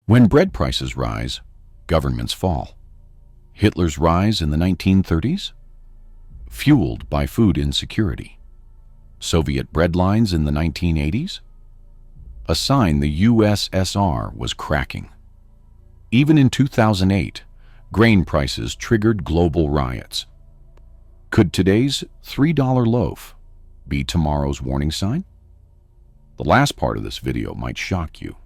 When bread prices rise, governments fall. Hitler's rise in the 1930s? Fueled by food insecurity. Soviet breadlines in the 1980s? A sign the USSR was cracking. Even in 2008, grain prices triggered global riots. Could today's $3 loaf be tomorrow's warning sign? The last part of this video might shock you.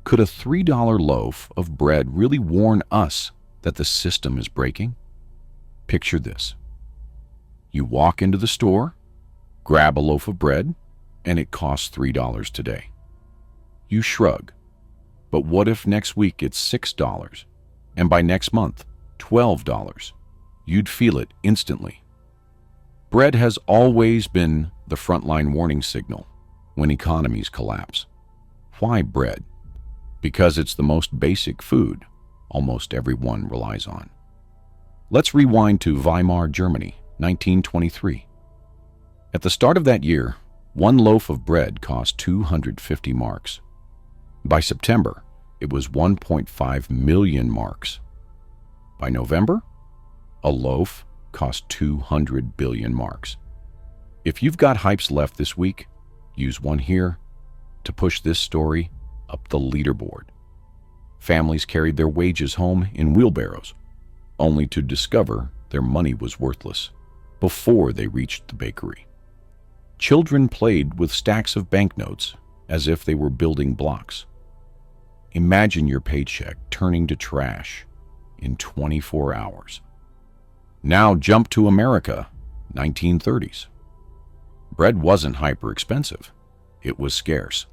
Could a $3 loaf of bread really warn us that the system is breaking? Picture this. You walk into the store, grab a loaf of bread, and it costs $3 today. You shrug. But what if next week it's $6, and by next month, $12? You'd feel it instantly. Bread has always been the frontline warning signal when economies collapse. Why bread? Because it's the most basic food almost everyone relies on. Let's rewind to Weimar, Germany, 1923. At the start of that year, one loaf of bread cost 250 marks. By September, it was 1.5 million marks. By November, a loaf cost 200 billion marks. If you've got hypes left this week, use one here to push this story up the leaderboard. Families carried their wages home in wheelbarrows, only to discover their money was worthless before they reached the bakery. Children played with stacks of banknotes as if they were building blocks. Imagine your paycheck turning to trash in 24 hours. Now jump to America, 1930s. Bread wasn't hyper expensive. It was scarce.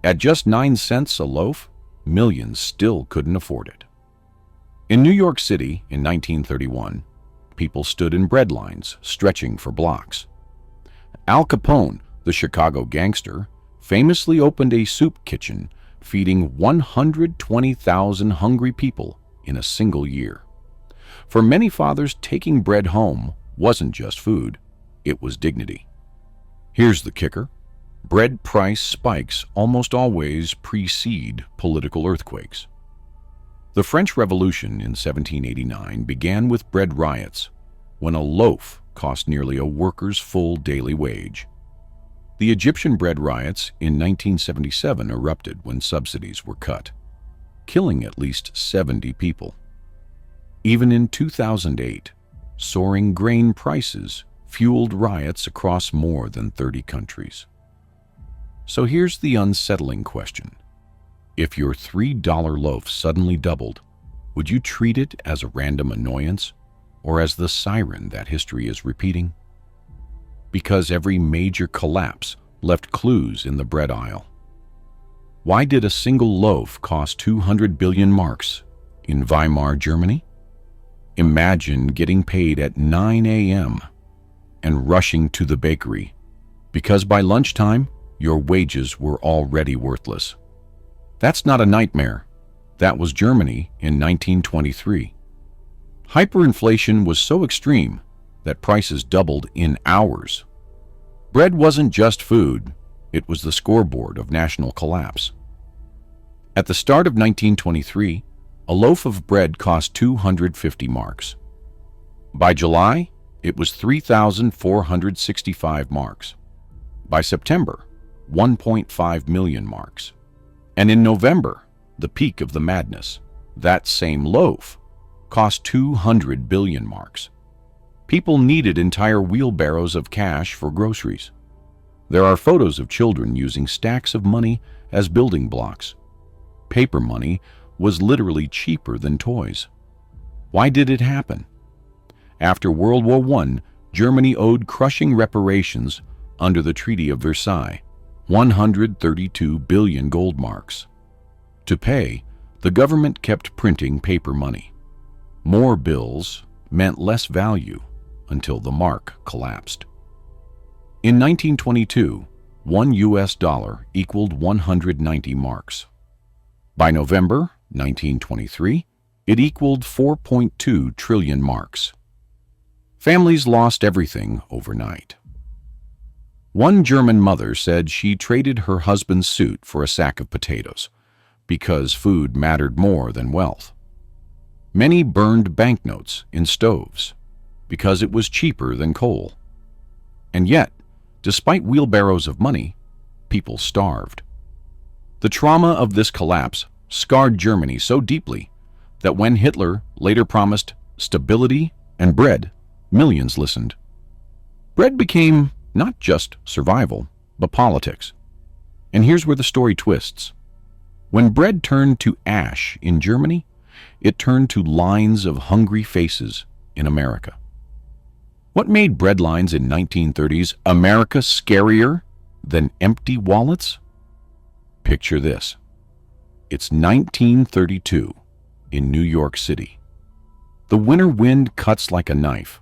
At just 9 cents a loaf, millions still couldn't afford it. In New York City in 1931, people stood in bread lines, stretching for blocks. Al Capone, the Chicago gangster, famously opened a soup kitchen feeding 120,000 hungry people in a single year. For many fathers, taking bread home wasn't just food, it was dignity. Here's the kicker. Bread price spikes almost always precede political earthquakes. The French Revolution in 1789 began with bread riots, when a loaf cost nearly a worker's full daily wage. The Egyptian bread riots in 1977 erupted when subsidies were cut, killing at least 70 people. Even in 2008, soaring grain prices fueled riots across more than 30 countries. So here's the unsettling question. If your $3 loaf suddenly doubled, would you treat it as a random annoyance or as the siren that history is repeating? Because every major collapse left clues in the bread aisle. Why did a single loaf cost 200 billion marks in Weimar, Germany? Imagine getting paid at 9 a.m. and rushing to the bakery because by lunchtime, your wages were already worthless. That's not a nightmare. That was Germany in 1923. Hyperinflation was so extreme that prices doubled in hours. Bread wasn't just food, it was the scoreboard of national collapse. At the start of 1923, a loaf of bread cost 250 marks. By July, it was 3,465 marks. By September, 1.5 million marks. And in November, the peak of the madness, that same loaf cost 200 billion marks. People needed entire wheelbarrows of cash for groceries. There are photos of children using stacks of money as building blocks. Paper money was literally cheaper than toys. Why did it happen? After World War I, Germany owed crushing reparations under the Treaty of Versailles, 132 billion gold marks. To pay, the government kept printing paper money. More bills meant less value until the mark collapsed. In 1922, one US dollar equaled 190 marks. By November 1923, it equaled 4.2 trillion marks. Families lost everything overnight. One German mother said she traded her husband's suit for a sack of potatoes because food mattered more than wealth. Many burned banknotes in stoves because it was cheaper than coal. And yet, despite wheelbarrows of money, people starved. The trauma of this collapse scarred Germany so deeply that when Hitler later promised stability and bread, millions listened. Bread became not just survival, but politics. And here's where the story twists. When bread turned to ash in Germany, it turned to lines of hungry faces in America. What made breadlines in 1930s America scarier than empty wallets? Picture this. It's 1932 in New York City. The winter wind cuts like a knife,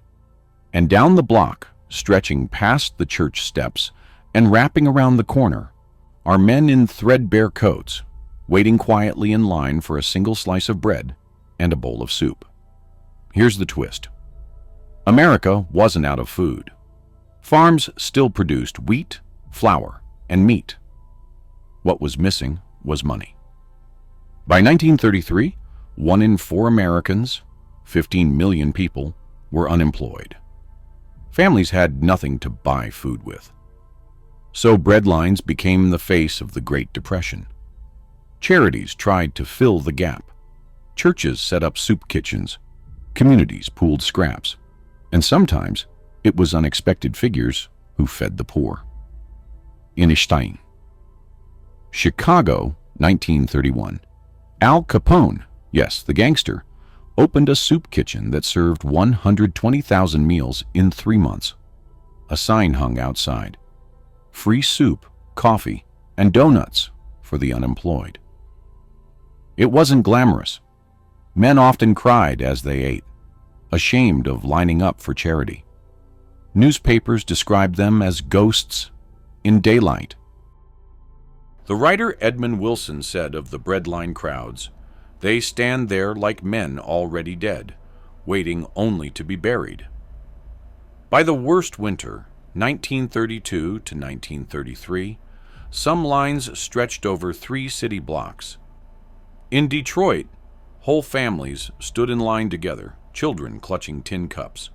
and down the block, stretching past the church steps and wrapping around the corner, are men in threadbare coats, waiting quietly in line for a single slice of bread and a bowl of soup. Here's the twist. America wasn't out of food. Farms still produced wheat, flour, and meat. What was missing was money. By 1933, 1 in 4 Americans, 15 million people, were unemployed. Families had nothing to buy food with. So breadlines became the face of the Great Depression. Charities tried to fill the gap. Churches set up soup kitchens. Communities pooled scraps. And sometimes it was unexpected figures who fed the poor. Einstein. Chicago, 1931. Al Capone, yes, the gangster, opened a soup kitchen that served 120,000 meals in 3 months. A sign hung outside. Free soup, coffee, and donuts for the unemployed. It wasn't glamorous. Men often cried as they ate, ashamed of lining up for charity. Newspapers described them as ghosts in daylight. The writer Edmund Wilson said of the breadline crowds, "They stand there like men already dead, waiting only to be buried." By the worst winter, 1932 to 1933, some lines stretched over 3 city blocks. In Detroit, whole families stood in line together, children clutching tin cups.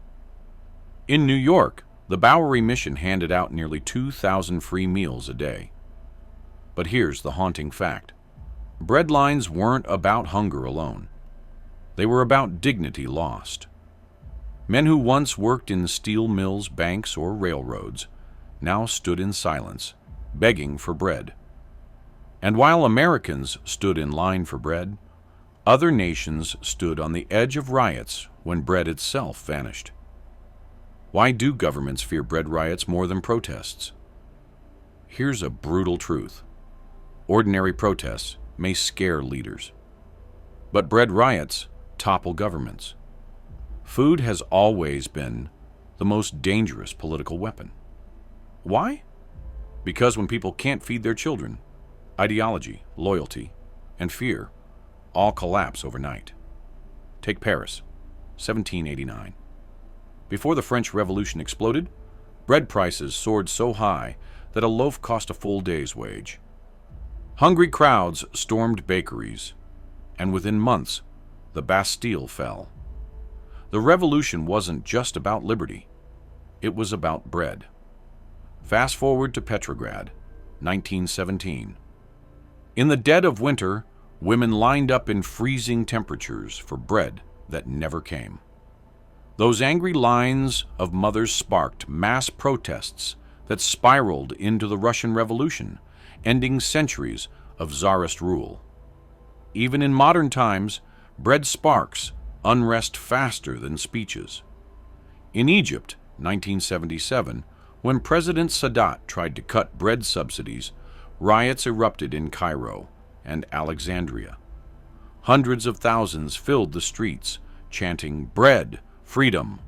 In New York, the Bowery Mission handed out nearly 2,000 free meals a day. But here's the haunting fact. Breadlines weren't about hunger alone. They were about dignity lost. Men who once worked in steel mills, banks, or railroads now stood in silence, begging for bread. And while Americans stood in line for bread, other nations stood on the edge of riots when bread itself vanished. Why do governments fear bread riots more than protests? Here's a brutal truth. Ordinary protests may scare leaders, but bread riots topple governments. Food has always been the most dangerous political weapon. Why? Because when people can't feed their children, ideology, loyalty, and fear all collapse overnight. Take Paris, 1789. Before the French Revolution exploded, bread prices soared so high that a loaf cost a full day's wage. Hungry crowds stormed bakeries, and within months, the Bastille fell. The revolution wasn't just about liberty. It was about bread. Fast forward to Petrograd, 1917. In the dead of winter, women lined up in freezing temperatures for bread that never came. Those angry lines of mothers sparked mass protests that spiraled into the Russian Revolution, ending centuries of czarist rule. Even in modern times, bread sparks unrest faster than speeches. In Egypt, 1977, when President Sadat tried to cut bread subsidies, riots erupted in Cairo and Alexandria. Hundreds of thousands filled the streets, chanting, "Bread, freedom."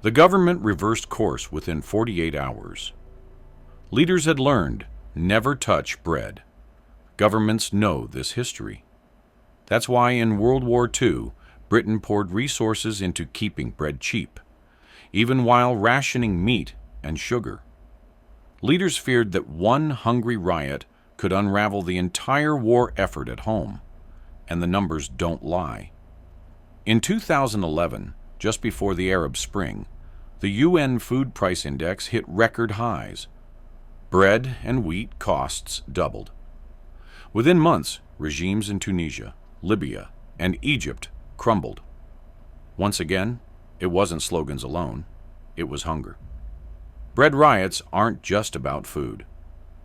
The government reversed course within 48 hours. Leaders had learned, never touch bread. Governments know this history. That's why in World War II, Britain poured resources into keeping bread cheap, even while rationing meat and sugar. Leaders feared that one hungry riot could unravel the entire war effort at home, and the numbers don't lie. In 2011, just before the Arab Spring, the UN Food Price Index hit record highs. Bread and wheat costs doubled. Within months, regimes in Tunisia, Libya, and Egypt crumbled. Once again, it wasn't slogans alone, it was hunger. Bread riots aren't just about food.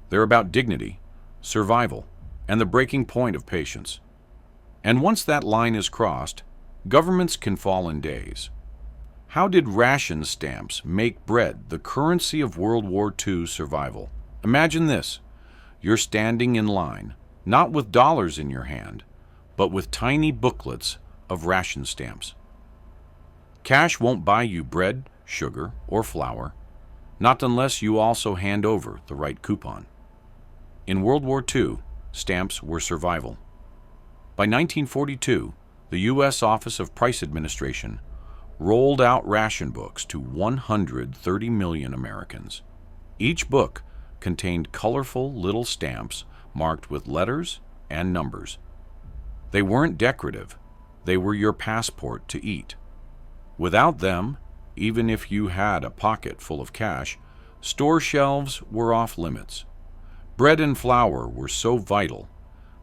They're about dignity, survival, and the breaking point of patience. And once that line is crossed, governments can fall in days. How did ration stamps make bread the currency of World War II survival? Imagine this. You're standing in line, not with dollars in your hand, but with tiny booklets of ration stamps. Cash won't buy you bread, sugar, or flour, not unless you also hand over the right coupon. In World War II, stamps were survival. By 1942, the U.S. Office of Price Administration rolled out ration books to 130 million Americans. Each book contained colorful little stamps marked with letters and numbers. They weren't decorative, they were your passport to eat. Without them, even if you had a pocket full of cash, store shelves were off limits. Bread and flour were so vital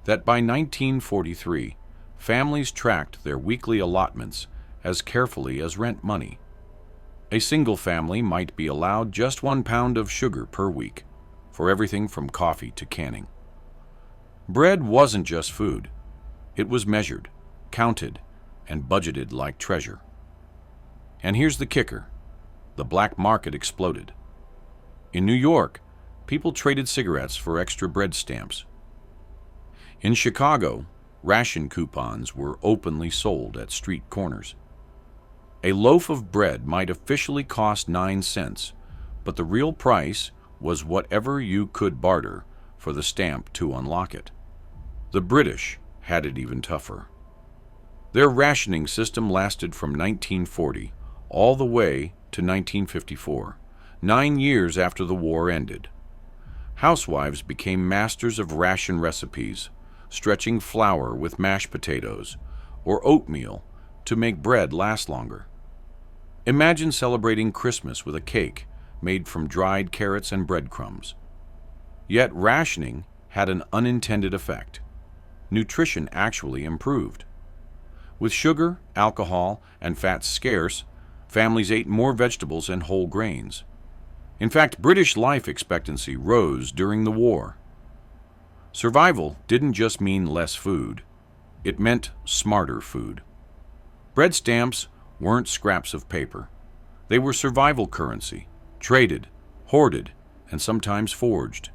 that by 1943, families tracked their weekly allotments as carefully as rent money. A single family might be allowed just 1 pound of sugar per week, for everything from coffee to canning. Bread wasn't just food. It was measured, counted, and budgeted like treasure. And here's the kicker. The black market exploded. In New York, people traded cigarettes for extra bread stamps. In Chicago, ration coupons were openly sold at street corners. A loaf of bread might officially cost 9 cents, but the real price was whatever you could barter for the stamp to unlock it. The British had it even tougher. Their rationing system lasted from 1940 all the way to 1954, 9 years after the war ended. Housewives became masters of ration recipes, stretching flour with mashed potatoes or oatmeal to make bread last longer. Imagine celebrating Christmas with a cake made from dried carrots and breadcrumbs. Yet rationing had an unintended effect. Nutrition actually improved. With sugar, alcohol, and fats scarce, families ate more vegetables and whole grains. In fact, British life expectancy rose during the war. Survival didn't just mean less food. It meant smarter food. Bread stamps weren't scraps of paper. They were survival currency, traded, hoarded, and sometimes forged.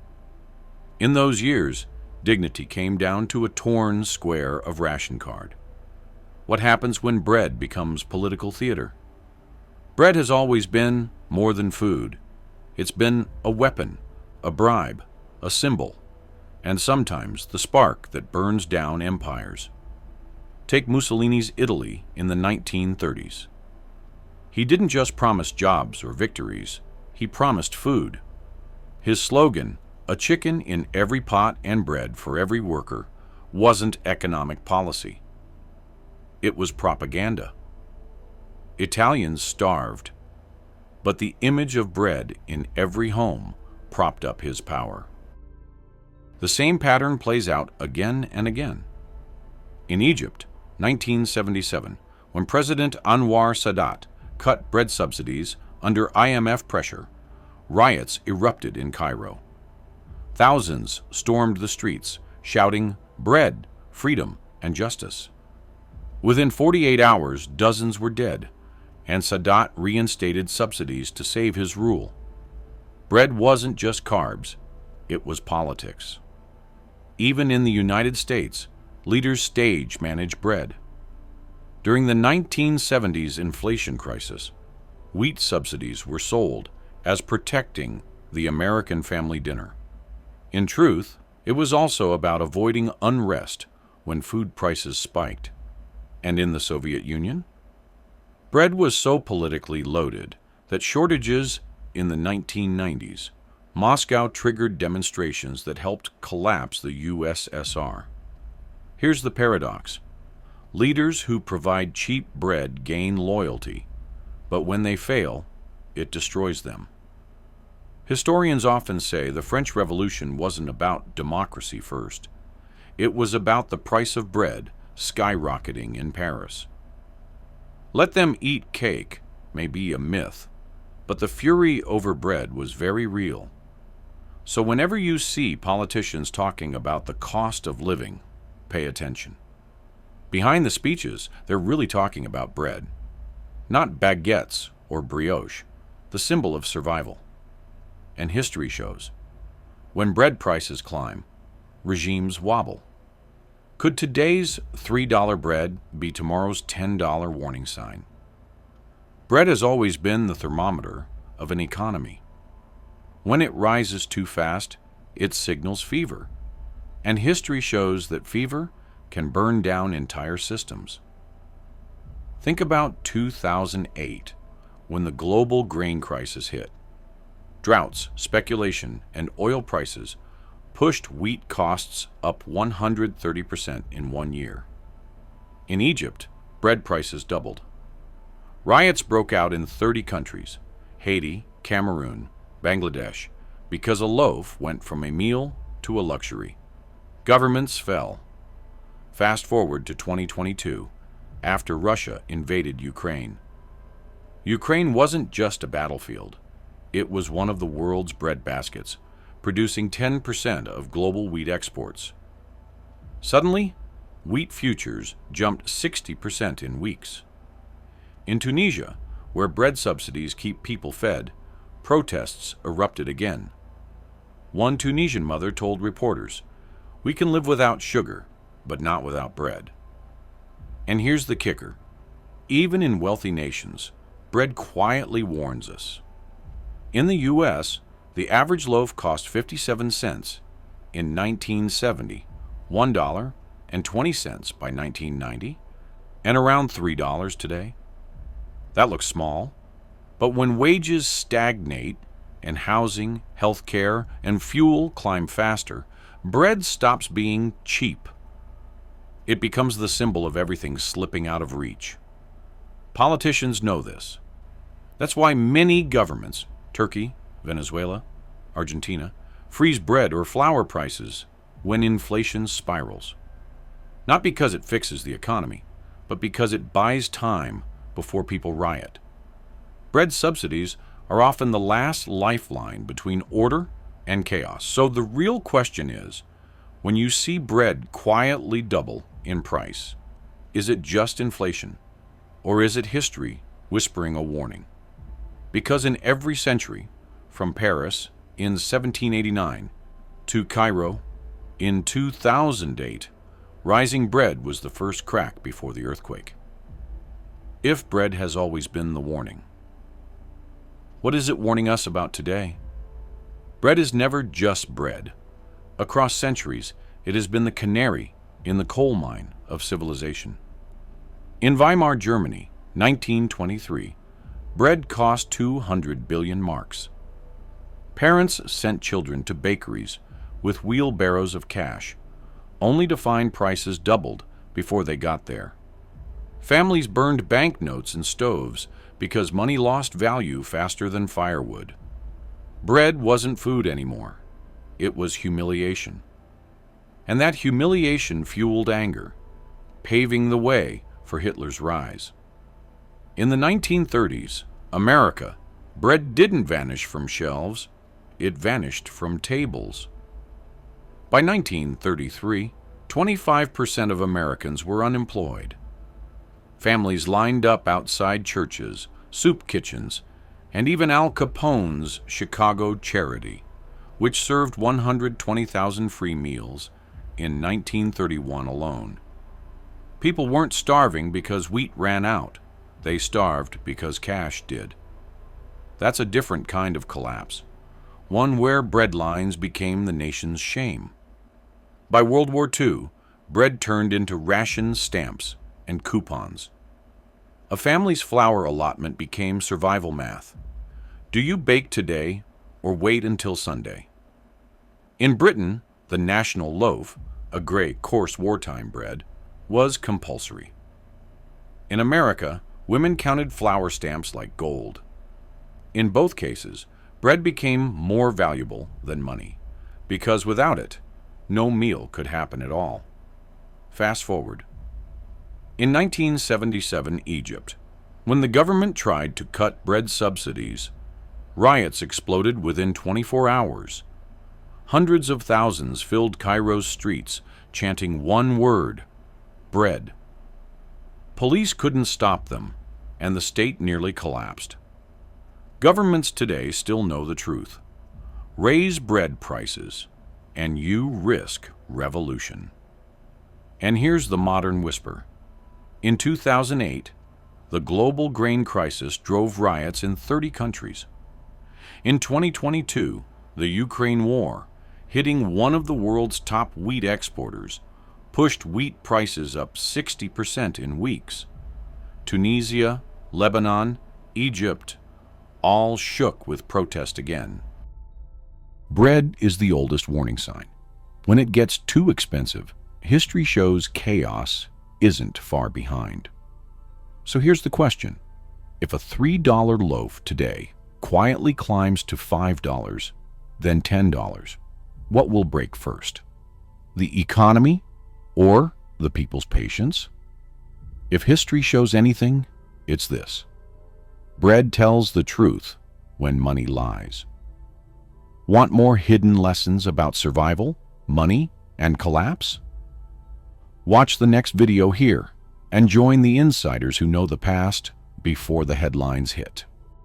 In those years, dignity came down to a torn square of ration card. What happens when bread becomes political theater? Bread has always been more than food. It's been a weapon, a bribe, a symbol, and sometimes the spark that burns down empires. Take Mussolini's Italy in the 1930s. He didn't just promise jobs or victories, he promised food. His slogan, "A chicken in every pot and bread for every worker," wasn't economic policy. It was propaganda. Italians starved, but the image of bread in every home propped up his power. The same pattern plays out again and again. In Egypt, 1977, when President Anwar Sadat cut bread subsidies under IMF pressure, riots erupted in Cairo. Thousands stormed the streets, shouting, "Bread, freedom, and justice." Within 48 hours, dozens were dead, and Sadat reinstated subsidies to save his rule. Bread wasn't just carbs, it was politics. Even in the United States, leaders stage manage bread. During the 1970s inflation crisis, wheat subsidies were sold as protecting the American family dinner. In truth, it was also about avoiding unrest when food prices spiked. And in the Soviet Union? Bread was so politically loaded that shortages in the 1990s Moscow triggered demonstrations that helped collapse the USSR. Here's the paradox. Leaders who provide cheap bread gain loyalty, but when they fail, it destroys them. Historians often say the French Revolution wasn't about democracy first. It was about the price of bread skyrocketing in Paris. Let them eat cake may be a myth, but the fury over bread was very real. So whenever you see politicians talking about the cost of living, pay attention. Behind the speeches, they're really talking about bread. Not baguettes or brioche, the symbol of survival. And history shows, when bread prices climb, regimes wobble. Could today's $3 bread be tomorrow's $10 warning sign? Bread has always been the thermometer of an economy. When it rises too fast, it signals fever. And history shows that fever can burn down entire systems. Think about 2008, when the global grain crisis hit. Droughts, speculation, and oil prices pushed wheat costs up 130% in 1 year. In Egypt, bread prices doubled. Riots broke out in 30 countries, Haiti, Cameroon, Bangladesh, because a loaf went from a meal to a luxury. Governments fell. Fast forward to 2022, after Russia invaded Ukraine. Ukraine wasn't just a battlefield. It was one of the world's bread baskets, producing 10% of global wheat exports. Suddenly, wheat futures jumped 60% in weeks. In Tunisia, where bread subsidies keep people fed, protests erupted again. One Tunisian mother told reporters, "We can live without sugar, but not without bread." And here's the kicker. Even in wealthy nations, bread quietly warns us. In the U.S., the average loaf cost 57 cents in 1970, $1.20 by 1990, and around $3 today. That looks small, but when wages stagnate and housing, healthcare, and fuel climb faster, bread stops being cheap. It becomes the symbol of everything slipping out of reach. Politicians know this. That's why many governments, Turkey, Venezuela, Argentina, freeze bread or flour prices when inflation spirals. Not because it fixes the economy, but because it buys time before people riot. Bread subsidies are often the last lifeline between order and chaos. So the real question is, when you see bread quietly double in price, is it just inflation, or is it history whispering a warning? Because in every century, from Paris in 1789 to Cairo in 2008, rising bread was the first crack before the earthquake. If bread has always been the warning, what is it warning us about today? Bread is never just bread. Across centuries, it has been the canary in the coal mine of civilization. In Weimar Germany, 1923, bread cost 200 billion marks. Parents sent children to bakeries with wheelbarrows of cash, only to find prices doubled before they got there. Families burned banknotes and stoves because money lost value faster than firewood. Bread wasn't food anymore. It was humiliation. And that humiliation fueled anger, paving the way for Hitler's rise. In the 1930s, America, bread didn't vanish from shelves, it vanished from tables. By 1933, 25% of Americans were unemployed. Families lined up outside churches, soup kitchens, and even Al Capone's Chicago Charity, which served 120,000 free meals in 1931 alone. People weren't starving because wheat ran out. They starved because cash did. That's a different kind of collapse, one where breadlines became the nation's shame. By World War II, bread turned into ration stamps and coupons. A family's flour allotment became survival math. Do you bake today, or wait until Sunday. In Britain, the national loaf, a gray, coarse wartime bread, was compulsory. In America, women counted flour stamps like gold. In both cases, bread became more valuable than money, because without it, no meal could happen at all. Fast forward. In 1977 Egypt, when the government tried to cut bread subsidies, riots exploded within 24 hours. Hundreds of thousands filled Cairo's streets, chanting one word: bread. Police couldn't stop them, and the state nearly collapsed. Governments today still know the truth. Raise bread prices, and you risk revolution. And here's the modern whisper. In 2008, the global grain crisis drove riots in 30 countries. In 2022, the Ukraine war, hitting one of the world's top wheat exporters, pushed wheat prices up 60% in weeks. Tunisia, Lebanon, Egypt, all shook with protest again. Bread is the oldest warning sign. When it gets too expensive, history shows chaos isn't far behind. So here's the question. If a $3 loaf today quietly climbs to $5, then $10, what will break first? The economy or the people's patience? If history shows anything, it's this. Bread tells the truth when money lies. Want more hidden lessons about survival, money, and collapse? Watch the next video here and join the insiders who know the past before the headlines hit.